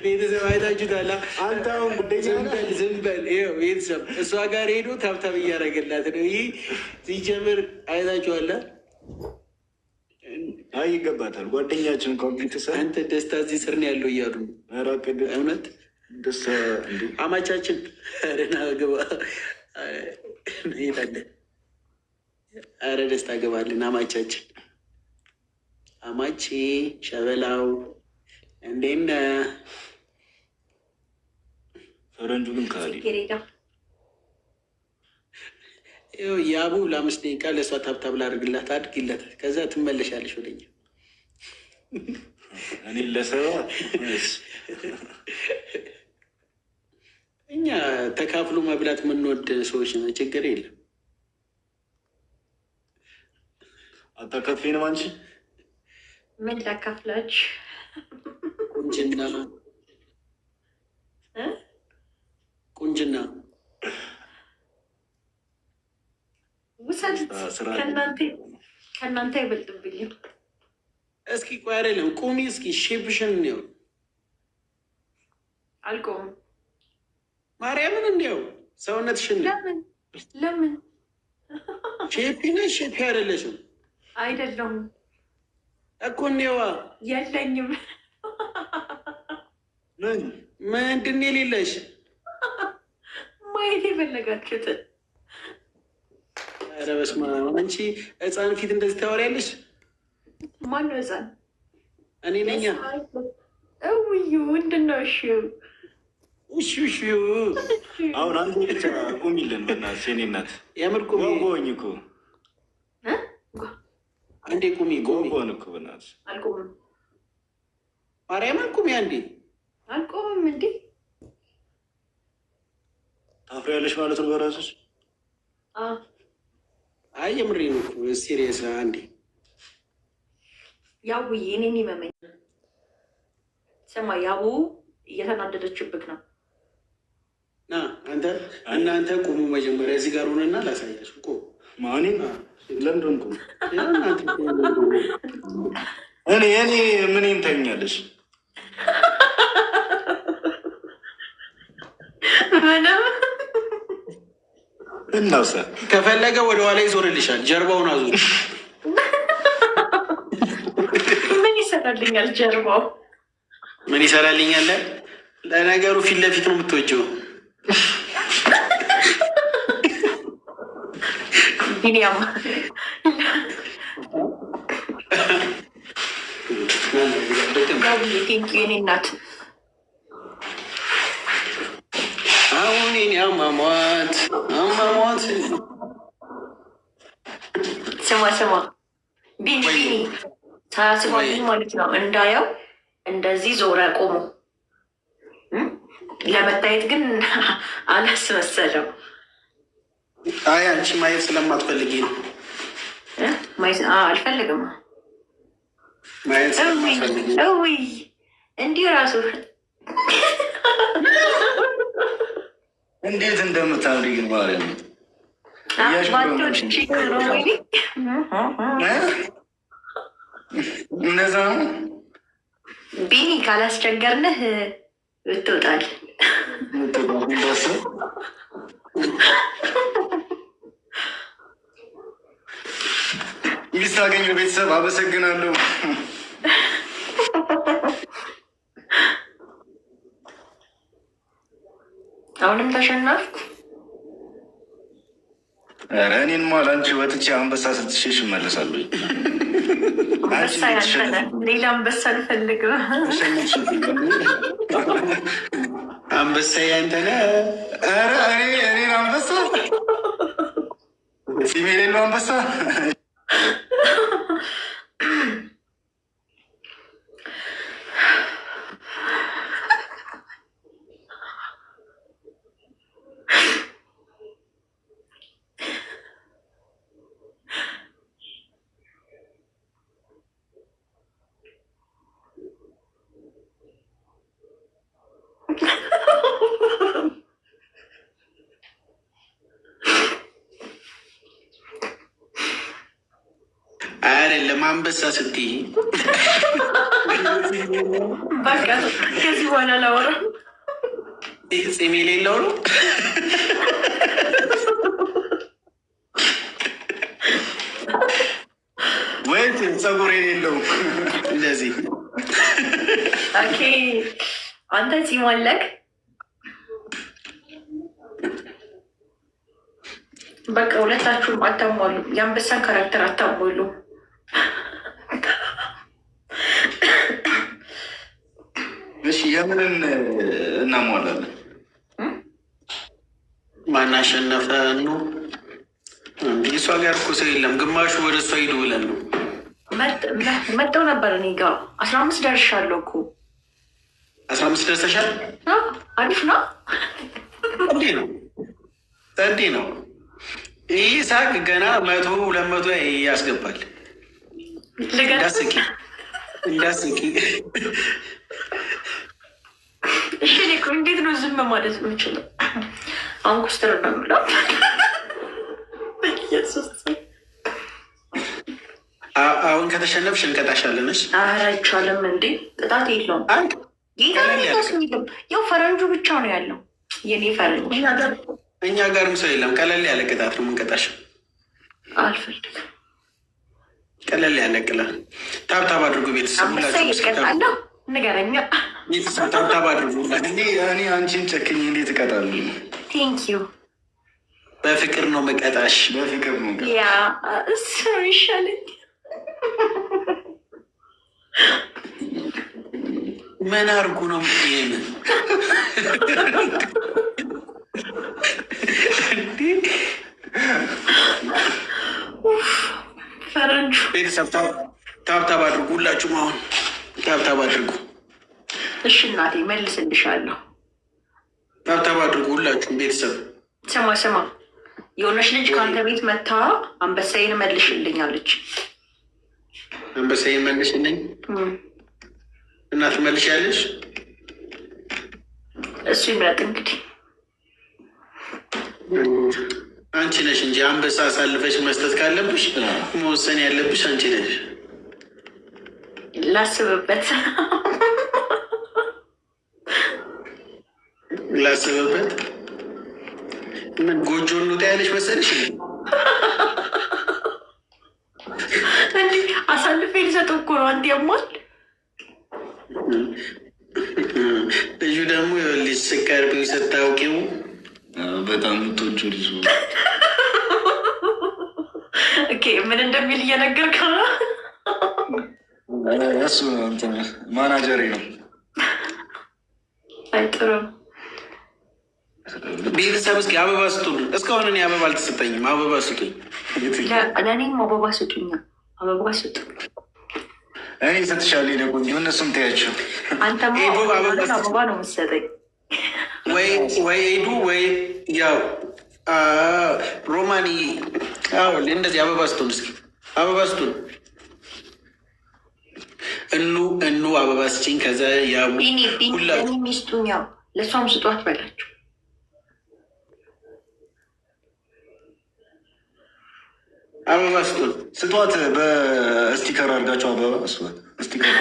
ቤተሰብ አይታችሁታል። አንተ አሁን ዝም በል ቤተሰብ እሷ ጋር ሄዶ ታብታብ እያደረገላት ነው። ይህ ሲጀምር አይታችኋላ። አይ ይገባታል። ጓደኛችን ኮምፒውተር አንተ ደስታ እዚህ ስር ነው ያለው እያሉ እውነት ደስታ አማቻችን ረና ገባ ሄዳለ። አረ ደስታ ገባልን አማቻችን አማቼ ሸበላው እንዴት ነህ? ፈረንጁ ግን ካሊ የአቡ ለአምስት ደቂቃ ለእሷ ታብታብ ላድርግላት አድርጊላት፣ ከዛ ትመለሻለሽ ወደኛ። እኔ ለሰባ እኛ ተካፍሎ መብላት የምንወድ ሰዎች ነው። ችግር የለም። አታከፊንም አንቺ ምን ላካፍላች? ቁንጅና ቁንጅና ውሰድ። ከእናንተ አይበልጥብኝም። እስኪ ቆይ አይደለም ቁሚ፣ እስኪ ሼፕሽን እንየው። አልቆምም። ማርያምን እንየው ሰውነትሽን። ለምን ሼፒ ነሽ? ሼፒ አይደለሽም። አይደለሁም እኮ እንየዋ። የለኝም። ምንድን የሌለሽ? ማየት የፈለጋችሁትን። ኧረ በስመ አብ። አንቺ ህፃን ፊት እንደዚህ ታወሪያለሽ? ማነው ህፃን? እኔ ነኛ። እውዩ ምንድን ነው? እሺ አሁን አንዱ ብቻ ቁሚልን በእናትሽ። የእኔ እናት የምር ቁሚ። ጎኝ እኮ አንዴ ቁሚ። ጎን እኮ በእናትሽ። አልቆምም። ማርያምን ቁሚ አንዴ። አልቆምም። እንዴ ታፍሪያለሽ ማለት ነው በራስሽ? አይ የምሬ ነው እኮ ሲሪየስ። አንዴ ያቡዬ እኔን ይመመኝ። ስማ ያቡ እየተናደደችብክ ነው። ና አንተ እናንተ ቁሙ መጀመሪያ እዚህ ጋር ሆነና ላሳያሽ እኮ ማኒ ለምንድን ቁሙ? እኔ ምን ታኛለሽ? እናውሳ ከፈለገ ወደ ኋላ ይዞርልሻል። ጀርባውን አዙር። ምን ይሰራልኛል? ጀርባው ምን ይሰራልኛል? ለነገሩ ፊት ለፊት ነው የምትወጂው። ቢኒያም የኔ እናት አሁን ኔ አሟሟት ስማ ቢኒ ሳያስባልኝ ማለት ነው። እንዳየው እንደዚህ ዞረ ቆሞ ለመታየት ግን አላስመሰለው። አይ አንቺ ማየት ስለማትፈልጊ ነው። አልፈልግም ማየት ስለማትፈልጊ ነው። እንዲሁ ራሱ እንዴት እንደምታምሪ ግን ማለት ነው። እነዛ ቢኒ ካላስቸገርንህ እትወጣል። ሚስት አገኘሁ። ቤተሰብ አመሰግናለሁ። አሁንም ተሸነፍኩ። ኧረ እኔንማ ለአንቺ ወጥቼ አንበሳ ስትሸሽ እመለሳለሁ። አንበሳ ያንተነ ሌላ አንበሳ ልፈልግ። አንበሳ ያንተነ። ኧረ እኔን አንበሳ ሲም የሌለው አንበሳ አይደለም አንበሳ ስትይ በቃ ከዚህ በኋላ ላወራ ፂም የሌለው ነው። ወይ ፀጉር የሌለው እንደዚህ። ኦኬ አንተ ፂም አለክ? በቃ ሁለታችሁም አታሟሉ። የአንበሳን ካራክተር አታሟሉ። እሺ የምንን እናሟላለን? ማናሸነፈ ነው እንዲህ። እሷ ጋር እኮ ሰው የለም። ግማሹ ወደ እሷ ሂዱ ብለን ነው መጠው ነበር። እኔ ጋ 15 ደርሻለሁ እኮ። 15 ደርሰሻል? አሪፍ ነው። እንዲህ ነው እንዲህ ነው። ይህ ሳቅ ገና 100 200 ያስገባል። እንዳስቂ እንዳስቂ። እሺ እኮ እንዴት ነው ዝም ማለት ነው የምችለው? አሁን ኩስትር ነው የምለው። አሁን ከተሸነፍሽ እንቀጣሻለንሽ። ኧረ አይቻልም እንዴ! ቅጣት የለውም። ጌታ የሚልም ያው ፈረንጁ ብቻ ነው ያለው። የኔ ፈረንጅ እኛ ጋርም ሰው የለም። ቀለል ያለ ቅጣት ነው የምንቀጣሽ። አልፈልግም። ቀለል ያለ ቅጣት። ታብታብ አድርጉ ቤተሰብ ሁላችሁ። ንገረኛ ቤተሰብ ታብታብ አድርጉ። እኔ አንቺን ጨክኝ እንዴት እቀጣለሁ? ቴንኪዩ። በፍቅር ነው መቀጣሽ። በፍቅር ነው ያ እሱ ይሻለኝ። ምን አርጉ ነው ይሄን? ፈረንጁ ቤተሰብ ታብታብ አድርጉ። ሁላችሁም አሁን ታብታብ አድርጉ። እሺ እናቴ መልስልሻለሁ። ታብታብ አድርጉ ሁላችሁም ቤተሰብ። ስማ ስማ፣ የሆነች ልጅ ከአንተ ቤት መታ አንበሳዬን መልሽልኝ አለች። አንበሳዬን መልሽልኝ? እናት መልሻለሽ? እሱ ይምረጥ እንግዲህ። አንቺ ነሽ እንጂ አንበሳ አሳልፈሽ መስጠት ካለብሽ መወሰን ያለብሽ አንቺ ነሽ። ላስብበት ላስብበት። ምን ጎጆ እንውጣ ያለሽ መሰለሽ? እንዲህ አሳልፌ ሊሰጠው እኮ ነው። አንድ ያሟል። ልጁ ደግሞ ልጅ ስቀርቢው ስታውቂው በጣም ምቶቹ ልጅ ምን እንደሚል እየነገርከው ነው። እሱ ማናጀሬ ነው። አይጥሩም። ቤተሰብ እስኪ አበባ ስጡን። እስካሁን እኔ አበባ አልተሰጠኝም። አበባ ስጡኝ። ለእኔም አበባ ስጡኛ። አበባ ስጡ። እኔ እሰጥሻለሁ። ደቆኝ እነሱም ታያቸው። አንተማ አበባ ነው የምትሰጠኝ። ወይ ሄዱ ወይ ያው ሮማኒ እንደዚህ አበባ ስጡን። እስኪ አበባ ስጡን። እኑ አበባ ስጭኝ። ከዛ ያው ሚስቱኝ ያው ለእሷም ስጧት በላቸው። አበባ ስጡን። ስጧት። በስቲከር አድርጋቸው አበባ ስጧት። ስቲከር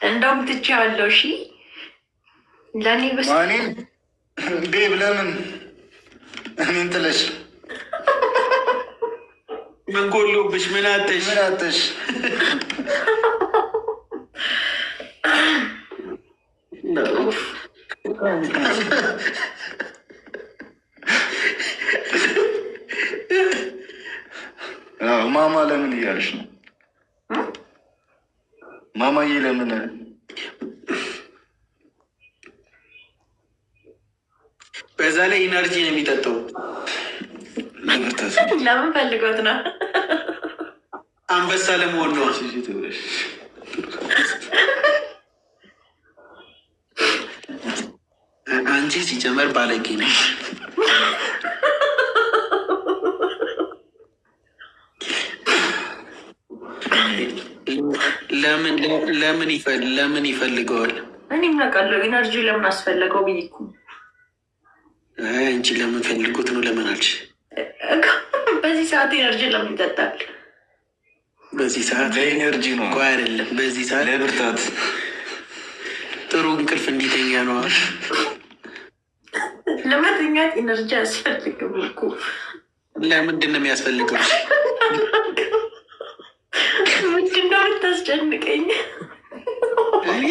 እንደውም ትቼ ያለው እሺ። ለእኔ ማኔን ቤብ ለምን እኔን ጥለሽ? ምን ጎሎብሽ? ምን አተሽ? ምን አተሽ? ማማ ለምን እያልሽ ነው? ማማዬ ለምን? በዛ ላይ ኢነርጂ ነው የሚጠጣው። ለምን ፈልጎት ነው? አንበሳ ለመሆን ነው። አንቺ ሲጀመር ባለጌ ነሽ። ለምን ይፈልገዋል? እኔ ምናውቃለሁ። ኢነርጂ ለምን አስፈለገው ብዬ እኮ። አንቺ ለምን ፈልጉት ነው? ለምን አልሽ? በዚህ ሰዓት ኢነርጂ ለምን ይጠጣል? በዚህ ሰዓት ለኤነርጂ ነው እኮ አይደለም። በዚህ ሰዓት ለብርታት ጥሩ እንቅልፍ እንዲተኛ ነው። ለመተኛት ኢነርጂ አያስፈልግም እኮ። ለምንድን ነው የሚያስፈልገው? ምንድን ነው የምታስጨንቀኝ?